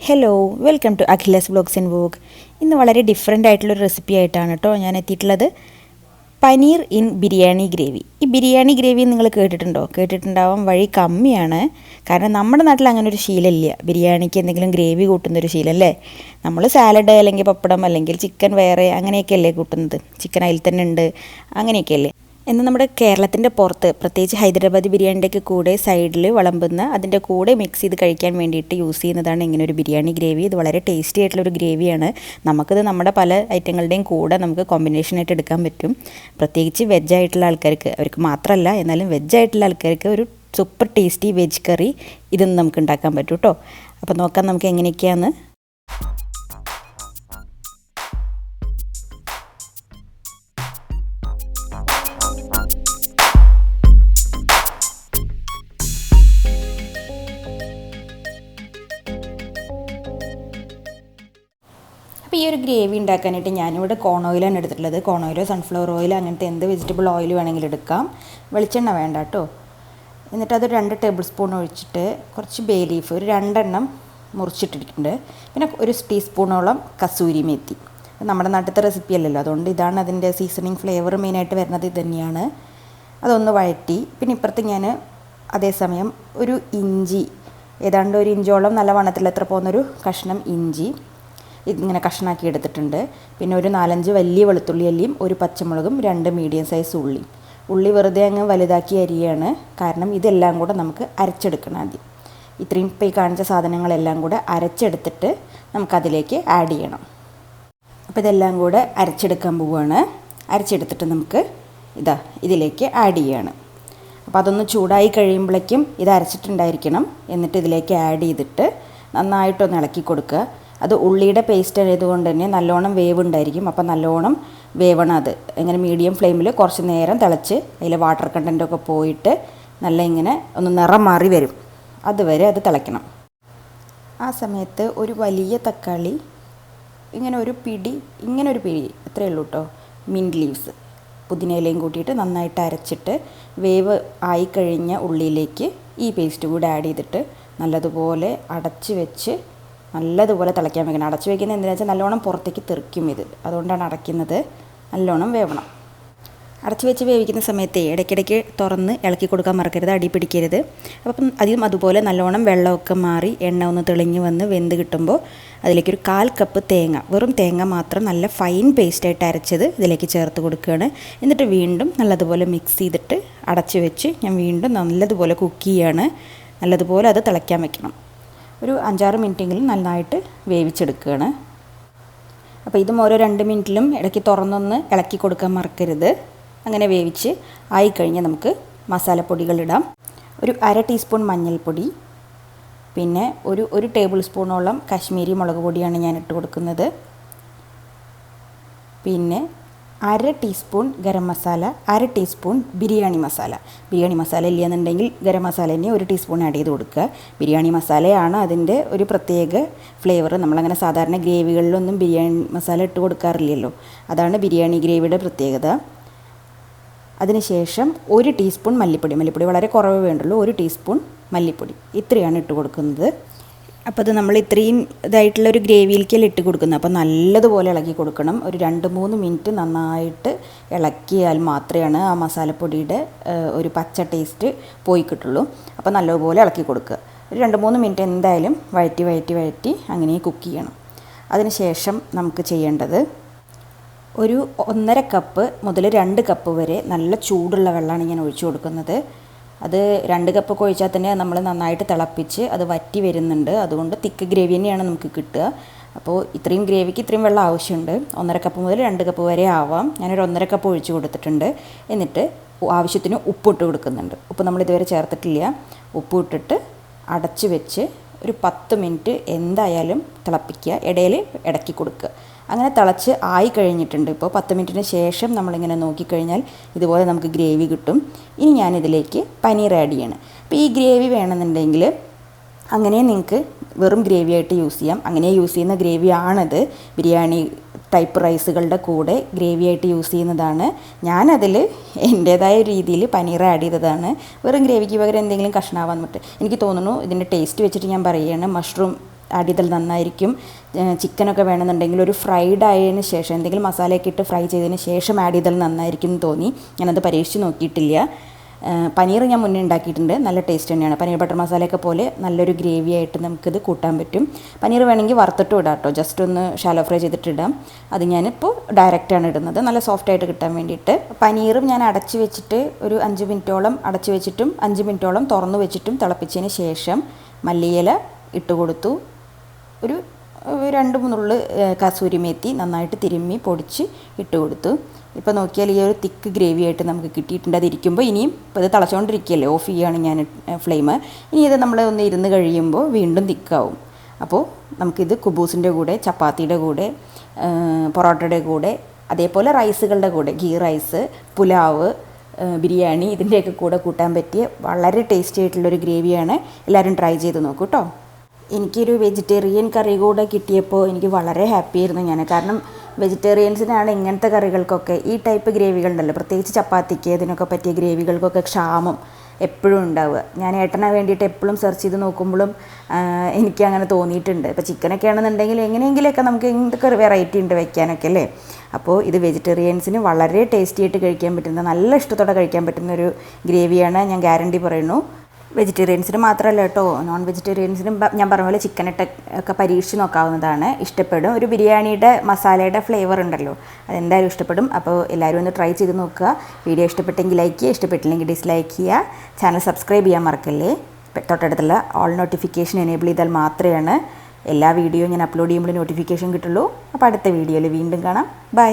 Hello welcome to Akhila's vlogs and vlog. ഇന്ന് വളരെ different ആയിട്ടുള്ളൊരു റെസിപ്പി ആയിട്ടാണ് കേട്ടോ ഞാൻ എത്തിയിട്ടുള്ളത്. Paneer in biryani gravy. ഈ ബിരിയാണി ഗ്രേവി നിങ്ങൾ കേട്ടിട്ടുണ്ടാവാൻ വഴി കമ്മിയാണ്. കാരണം നമ്മുടെ നാട്ടിൽ അങ്ങനെ ഒരു ശീലമില്ല, ബിരിയാണിക്ക് എന്തെങ്കിലും ഗ്രേവി കൂട്ടുന്നൊരു ശീലം അല്ലേ. നമ്മൾ സാലഡ് അല്ലെങ്കിൽ പപ്പടം അല്ലെങ്കിൽ ചിക്കൻ വേറെ അങ്ങനെയൊക്കെയല്ലേ കൂട്ടുന്നത്, ചിക്കൻ അതിൽ തന്നെ ഉണ്ട്, അങ്ങനെയൊക്കെയല്ലേ. എന്നാൽ നമ്മുടെ കേരളത്തിൻ്റെ പുറത്ത്, പ്രത്യേകിച്ച് ഹൈദരാബാദി ബിരിയാണിൻ്റെയൊക്കെ കൂടെ സൈഡിൽ വിളമ്പുന്ന, അതിൻ്റെ കൂടെ മിക്സ് ചെയ്ത് കഴിക്കാൻ വേണ്ടിയിട്ട് യൂസ് ചെയ്യുന്നതാണ് ഇങ്ങനെ ഒരു ബിരിയാണി ഗ്രേവി. ഇത് വളരെ ടേസ്റ്റി ആയിട്ടുള്ളൊരു ഗ്രേവിയാണ്. നമുക്കിത് നമ്മുടെ പല ഐറ്റങ്ങളുടെയും കൂടെ നമുക്ക് കോമ്പിനേഷനായിട്ട് എടുക്കാൻ പറ്റും. പ്രത്യേകിച്ച് വെജ് ആൾക്കാർക്ക്, അവർക്ക് മാത്രമല്ല എന്നാലും വെജ് ആൾക്കാർക്ക് ഒരു സൂപ്പർ ടേസ്റ്റി വെജ് കറി ഇതൊന്നും നമുക്ക് ഉണ്ടാക്കാൻ പറ്റും കേട്ടോ. അപ്പോൾ നോക്കാം നമുക്ക് എങ്ങനെയൊക്കെയാണെന്ന്. അപ്പോൾ ഈ ഒരു ഗ്രേവി ഉണ്ടാക്കാനായിട്ട് ഞാനിവിടെ കോൺ ഓയിലാണ് എടുത്തിട്ടുള്ളത്. കോൺ ഓയിലോ സൺഫ്ലവർ ഓയിൽ അങ്ങനത്തെ എന്ത് വെജിറ്റബിൾ ഓയിൽ വേണമെങ്കിലും എടുക്കാം. വെളിച്ചെണ്ണ വേണ്ട കേട്ടോ. എന്നിട്ട് അത് 2 ടേബിൾ സ്പൂൺ ഒഴിച്ചിട്ട് കുറച്ച് ബേ ലീഫ് ഒരു 2 മുറിച്ചിട്ടിട്ടുണ്ട്. പിന്നെ ഒരു ടീസ്പൂണോളം കസൂരി മേത്തി. നമ്മുടെ നാട്ടിലത്തെ റെസിപ്പി അല്ലല്ലോ, അതുകൊണ്ട് ഇതാണ് അതിൻ്റെ സീസണിങ് ഫ്ലേവർ മെയിനായിട്ട് വരുന്നത് ഇത് തന്നെയാണ്. അതൊന്ന് വഴറ്റി. പിന്നെ ഇപ്പുറത്ത് ഞാൻ അതേസമയം ഒരു ഇഞ്ചി, ഏതാണ്ട് 1 ഇഞ്ചോളം നല്ല വണ്ണത്തിൽ എത്ര പോകുന്നൊരു കഷ്ണം ഇഞ്ചി ഇങ്ങനെ കഷ്ണാക്കി എടുത്തിട്ടുണ്ട്. പിന്നെ ഒരു 4-5 വലിയ വെളുത്തുള്ളി അല്ലിയും, ഒരു പച്ചമുളകും, 2 മീഡിയം സൈസ് ഉള്ളി വെറുതെ അങ്ങ് വലുതാക്കി അരിയാണ്. കാരണം ഇതെല്ലാം കൂടെ നമുക്ക് അരച്ചെടുക്കണം ആദ്യം. ഇത്രയും ഇപ്പോൾ ഈ കാണിച്ച സാധനങ്ങളെല്ലാം കൂടെ അരച്ചെടുത്തിട്ട് നമുക്കതിലേക്ക് ആഡ് ചെയ്യണം. അപ്പോൾ ഇതെല്ലാം കൂടെ അരച്ചെടുക്കാൻ പോവുകയാണ്. അരച്ചെടുത്തിട്ട് നമുക്ക് ഇതിലേക്ക് ആഡ് ചെയ്യാണ്. അപ്പോൾ അതൊന്ന് ചൂടായി കഴിയുമ്പോഴേക്കും ഇത് അരച്ചിട്ടുണ്ടായിരിക്കണം. എന്നിട്ട് ഇതിലേക്ക് ആഡ് ചെയ്തിട്ട് നന്നായിട്ടൊന്ന് ഇളക്കി കൊടുക്കുക. അത് ഉള്ളിയുടെ പേസ്റ്റ് ആയതുകൊണ്ട് തന്നെ നല്ലോണം വേവ് ഉണ്ടായിരിക്കും. അപ്പോൾ നല്ലോണം വേവണം. അത് ഇങ്ങനെ മീഡിയം ഫ്ലെയിമിൽ കുറച്ച് നേരം തിളച്ച് അതിൽ വാട്ടർ കണ്ടൻറ്റൊക്കെ പോയിട്ട് നല്ല ഇങ്ങനെ ഒന്ന് നിറം മാറി വരും, അതുവരെ അത് തിളയ്ക്കണം. ആ സമയത്ത് ഒരു വലിയ തക്കാളി ഇങ്ങനെ ഒരു പിടി അത്രയേ ഉള്ളൂ കേട്ടോ, മിൻറ്റ് ലീവ്സ് പുതിനയിലയും കൂട്ടിയിട്ട് നന്നായിട്ട് അരച്ചിട്ട് വേവ് ആയിക്കഴിഞ്ഞ ഉള്ളിയിലേക്ക് ഈ പേസ്റ്റ് കൂടെ ആഡ് ചെയ്തിട്ട് നല്ലതുപോലെ അടച്ച് വെച്ച് നല്ലതുപോലെ തിളയ്ക്കാൻ വെക്കണം. അടച്ചു വയ്ക്കുന്നത് എന്തിനാണെന്ന് വെച്ചാൽ നല്ലോണം പുറത്തേക്ക് തെറിക്കും ഇത്, അതുകൊണ്ടാണ് അടയ്ക്കുന്നത്. നല്ലോണം വേവണം. അടച്ചു വെച്ച് വേവിക്കുന്ന സമയത്ത് ഇടയ്ക്കിടയ്ക്ക് തുറന്ന് ഇളക്കി കൊടുക്കാൻ മറക്കരുത്, അടി പിടിക്കരുത്. അപ്പം അതുപോലെ നല്ലോണം വെള്ളമൊക്കെ മാറി എണ്ണ ഒന്ന് തെളിഞ്ഞ് വന്ന് വെന്ത് കിട്ടുമ്പോൾ അതിലേക്കൊരു 1/4 കപ്പ് തേങ്ങ, വെറും തേങ്ങ മാത്രം നല്ല ഫൈൻ പേസ്റ്റായിട്ട് അരച്ചത് ഇതിലേക്ക് ചേർത്ത് കൊടുക്കുകയാണ്. എന്നിട്ട് വീണ്ടും നല്ലതുപോലെ മിക്സ് ചെയ്തിട്ട് അടച്ചു വെച്ച് ഞാൻ വീണ്ടും നല്ലതുപോലെ കുക്ക് ചെയ്യാണ്. നല്ലതുപോലെ അത് തിളയ്ക്കാൻ വെക്കണം. ഒരു 5-6 മിനിറ്റെങ്കിലും നന്നായിട്ട് വേവിച്ചെടുക്കുകയാണ്. അപ്പോൾ ഇതും ഓരോ 2 മിനിറ്റിലും ഇടയ്ക്ക് തുറന്നൊന്ന് ഇളക്കി കൊടുക്കാൻ മറക്കരുത്. അങ്ങനെ വേവിച്ച് ആയിക്കഴിഞ്ഞാൽ നമുക്ക് മസാലപ്പൊടികളിടാം. ഒരു 1/2 ടീസ്പൂൺ മഞ്ഞൾപ്പൊടി, പിന്നെ ഒരു ടേബിൾ സ്പൂണോളം കാശ്മീരി മുളക് പൊടിയാണ് ഞാൻ ഇട്ട് കൊടുക്കുന്നത്. പിന്നെ 1/2 ടീസ്പൂൺ ഗരം മസാല, 1/2 ടീസ്പൂൺ ബിരിയാണി മസാല ഇല്ലയെന്നുണ്ടെങ്കിൽ ഗരം മസാല തന്നെ 1 ടീസ്പൂൺ ആഡ് ചെയ്ത് കൊടുക്കുക. ബിരിയാണി മസാലയാണ് അതിൻ്റെ ഒരു പ്രത്യേക ഫ്ലേവർ. നമ്മളങ്ങനെ സാധാരണ ഗ്രേവികളിലൊന്നും ബിരിയാണി മസാല ഇട്ട് കൊടുക്കാറില്ലല്ലോ, അതാണ് ബിരിയാണി ഗ്രേവിയുടെ പ്രത്യേകത. അതിനുശേഷം 1 ടീസ്പൂൺ മല്ലിപ്പൊടി വളരെ കുറവ് വേണ്ടുള്ളൂ, 1 ടീസ്പൂൺ മല്ലിപ്പൊടി, ഇത്രയാണ് ഇട്ട് കൊടുക്കുന്നത്. അപ്പോൾ അത് നമ്മൾ ഇത്രയും ഇതായിട്ടുള്ളൊരു ഗ്രേവിയിലേക്കല്ലേ ഇട്ട് കൊടുക്കുന്നത്. അപ്പോൾ നല്ലതുപോലെ ഇളക്കി കൊടുക്കണം. ഒരു 2-3 മിനിറ്റ് നന്നായിട്ട് ഇളക്കിയാൽ മാത്രമേ ആ മസാലപ്പൊടിയുടെ ഒരു പച്ച ടേസ്റ്റ് പോയി കിട്ടുള്ളൂ. അപ്പോൾ നല്ലതുപോലെ ഇളക്കി കൊടുക്കുക. ഒരു 2-3 മിനിറ്റ് എന്തായാലും വഴറ്റി അങ്ങനെ കുക്ക് ചെയ്യണം. അതിനുശേഷം നമുക്ക് ചെയ്യേണ്ടത് ഒരു 1.5 കപ്പ് മുതൽ 2 കപ്പ് വരെ നല്ല ചൂടുള്ള വെള്ളമാണ് ഞാൻ ഒഴിച്ചു കൊടുക്കുന്നത്. അത് 2 കപ്പൊക്കെ ഒഴിച്ചാൽ തന്നെ നമ്മൾ നന്നായിട്ട് തിളപ്പിച്ച് അത് വറ്റി വരുന്നുണ്ട്. അതുകൊണ്ട് തിക്ക് ഗ്രേവി തന്നെയാണ് നമുക്ക് കിട്ടുക. അപ്പോൾ ഇത്രയും ഗ്രേവിക്ക് ഇത്രയും വെള്ളം ആവശ്യമുണ്ട്. 1.5 കപ്പ് മുതൽ 2 കപ്പ് വരെ ആവാം. ഞാനൊരു 1.5 കപ്പ് ഒഴിച്ച് കൊടുത്തിട്ടുണ്ട്. എന്നിട്ട് ആവശ്യത്തിന് ഉപ്പിട്ട് കൊടുക്കുന്നുണ്ട്. ഉപ്പ് നമ്മൾ ഇതുവരെ ചേർത്തിട്ടില്ല. ഉപ്പ് ഇട്ടിട്ട് അടച്ച് വെച്ച് ഒരു 10 മിനിറ്റ് എന്തായാലും തിളപ്പിക്കുക, ഇടയിൽ ഇടയ്ക്ക് കൊടുക്കുക. അങ്ങനെ തിളച്ച് ആയി കഴിഞ്ഞിട്ടുണ്ട്. ഇപ്പോൾ 10 മിനിറ്റിന് ശേഷം നമ്മളിങ്ങനെ നോക്കിക്കഴിഞ്ഞാൽ ഇതുപോലെ നമുക്ക് ഗ്രേവി കിട്ടും. ഇനി ഞാനിതിലേക്ക് പനീർ ആഡ് ചെയ്യണം. അപ്പോൾ ഈ ഗ്രേവി വേണമെന്നുണ്ടെങ്കിൽ അങ്ങനെ നിങ്ങൾക്ക് വെറും ഗ്രേവി ആയിട്ട് യൂസ് ചെയ്യാം. അങ്ങനെ യൂസ് ചെയ്യുന്ന ഗ്രേവിയാണത്. ബിരിയാണി ടൈപ്പ് റൈസുകളുടെ കൂടെ ഗ്രേവി ആയിട്ട് യൂസ് ചെയ്യുന്നതാണ്. ഞാനതിൽ എൻ്റേതായ രീതിയിൽ പനീർ ആഡ് ചെയ്തതാണ്. വെറും ഗ്രേവിക്ക് പകരം എന്തെങ്കിലും കഷ്ണാവാൻ പറ്റും. എനിക്ക് തോന്നുന്നു ഇതിൻ്റെ ടേസ്റ്റ് വെച്ചിട്ട് ഞാൻ പറയുകയാണ്, മഷ്റൂം ആഡ് ചെയ്താൽ നന്നായിരിക്കും. ചിക്കനൊക്കെ വേണമെന്നുണ്ടെങ്കിൽ ഒരു ഫ്രൈഡ് ആയതിന് ശേഷം എന്തെങ്കിലും മസാലയൊക്കെ ഇട്ട് ഫ്രൈ ചെയ്തതിന് ശേഷം ആഡ് ചെയ്താൽ നന്നായിരിക്കും എന്ന് തോന്നി. ഞാനത് പരീക്ഷിച്ച് നോക്കിയിട്ടില്ല. പനീർ ഞാൻ മുന്നേ ഉണ്ടാക്കിയിട്ടുണ്ട്, നല്ല ടേസ്റ്റ് തന്നെയാണ്. പനീർ ബട്ടർ മസാലയൊക്കെ പോലെ നല്ലൊരു ഗ്രേവി ആയിട്ട് നമുക്കിത് കൂട്ടാൻ പറ്റും. പനീർ വേണമെങ്കിൽ വറുത്തിട്ടും ഇടാം കേട്ടോ, ജസ്റ്റ് ഒന്ന് ഷാലോ ഫ്രൈ ചെയ്തിട്ടിടാം. അത് ഞാനിപ്പോൾ ഡയറക്റ്റാണ് ഇടുന്നത്, നല്ല സോഫ്റ്റായിട്ട് കിട്ടാൻ വേണ്ടിയിട്ട്. പനീറും ഞാൻ അടച്ച് വെച്ചിട്ട് ഒരു 5 മിനിറ്റോളം അടച്ച് വെച്ചിട്ടും 5 മിനിറ്റോളം തുറന്ന് വെച്ചിട്ടും തിളപ്പിച്ചതിന് ശേഷം മല്ലിയില ഇട്ട് കൊടുത്തു. ഒരു 2-3 നുള്ള് കസൂരി മേത്തി നന്നായിട്ട് തിരുമ്മി പൊടിച്ച് ഇട്ട് കൊടുത്തു. ഇപ്പോൾ നോക്കിയാൽ ഈ ഒരു തിക്ക് ഗ്രേവി ആയിട്ട് നമുക്ക് കിട്ടിയിട്ടുണ്ട്. അതിരിക്കുമ്പോൾ ഇനിയും ഇപ്പോൾ ഇത് തിളച്ചുകൊണ്ടിരിക്കുകയല്ലേ, ഓഫ് ചെയ്യുകയാണ് ഞാൻ ഫ്ലെയിം. ഇനി ഇത് നമ്മൾ ഒന്ന് ഇരുന്ന് കഴിയുമ്പോൾ വീണ്ടും തിക്കാവും. അപ്പോൾ നമുക്കിത് കുബൂസിൻ്റെ കൂടെ, ചപ്പാത്തിയുടെ കൂടെ, പൊറോട്ടയുടെ കൂടെ, അതേപോലെ റൈസുകളുടെ കൂടെ, ഗീ റൈസ്, പുലാവ്, ബിരിയാണി, ഇതിൻ്റെയൊക്കെ കൂടെ കൂട്ടാൻ പറ്റിയ വളരെ ടേസ്റ്റി ആയിട്ടുള്ളൊരു ഗ്രേവിയാണ്. എല്ലാവരും ട്രൈ ചെയ്ത് നോക്കൂ കേട്ടോ. എനിക്കൊരു വെജിറ്റേറിയൻ കറി കൂടെ കിട്ടിയപ്പോൾ എനിക്ക് വളരെ ഹാപ്പി ആയിരുന്നു ഞാൻ. കാരണം വെജിറ്റേറിയൻസിനാണ് ഇങ്ങനത്തെ കറികൾക്കൊക്കെ ഈ ടൈപ്പ് ഗ്രേവികളുണ്ടല്ലോ, പ്രത്യേകിച്ച് ചപ്പാത്തിക്ക് ഇതിനൊക്കെ പറ്റിയ ഗ്രേവികൾക്കൊക്കെ ക്ഷാമം എപ്പോഴും ഉണ്ടാവുക. ഞാൻ ഏട്ടനെ വേണ്ടിയിട്ട് എപ്പോഴും സെർച്ച് ചെയ്ത് നോക്കുമ്പോഴും എനിക്ക് അങ്ങനെ തോന്നിയിട്ടുണ്ട്. ഇപ്പോൾ ചിക്കനൊക്കെ ആണെന്നുണ്ടെങ്കിൽ എങ്ങനെയെങ്കിലുമൊക്കെ നമുക്ക് എന്തൊക്കെ വെറൈറ്റി ഉണ്ട് വെക്കാനൊക്കെ അല്ലേ. അപ്പോൾ ഇത് വെജിറ്റേറിയൻസിന് വളരെ ടേസ്റ്റി ആയിട്ട് കഴിക്കാൻ പറ്റുന്ന, നല്ല ഇഷ്ടത്തോടെ കഴിക്കാൻ പറ്റുന്ന ഒരു ഗ്രേവിയാണ്, ഞാൻ ഗ്യാരണ്ടി പറയുന്നു. വെജിറ്റേറിയൻസിന് മാത്രമല്ല കേട്ടോ, നോൺ വെജിറ്റേറിയൻസിനും ഞാൻ പറഞ്ഞ പോലെ ചിക്കനൊക്കെ പരീക്ഷിച്ച് നോക്കാവുന്നതാണ്. ഇഷ്ടപ്പെടും. ഒരു ബിരിയാണിയുടെ മസാലയുടെ ഫ്ലേവർ ഉണ്ടല്ലോ, അതെന്തായാലും ഇഷ്ടപ്പെടും. അപ്പോൾ എല്ലാവരും ഒന്ന് ട്രൈ ചെയ്ത് നോക്കുക. വീഡിയോ ഇഷ്ടപ്പെട്ടെങ്കിൽ ലൈക്ക് ചെയ്യുക, ഇഷ്ടപ്പെട്ടില്ലെങ്കിൽ ഡിസ്ലൈക്ക് ചെയ്യുക. ചാനൽ സബ്സ്ക്രൈബ് ചെയ്യാൻ മറക്കല്ലേ. തൊട്ടടുത്തുള്ള ഓൾ നോട്ടിഫിക്കേഷൻ എനേബിൾ ചെയ്താൽ മാത്രമാണ് എല്ലാ വീഡിയോയും ഞാൻ അപ്ലോഡ് ചെയ്യുമ്പോൾ നോട്ടിഫിക്കേഷൻ കിട്ടുള്ളൂ. അപ്പോൾ അടുത്ത വീഡിയോയിൽ വീണ്ടും കാണാം. ബൈ.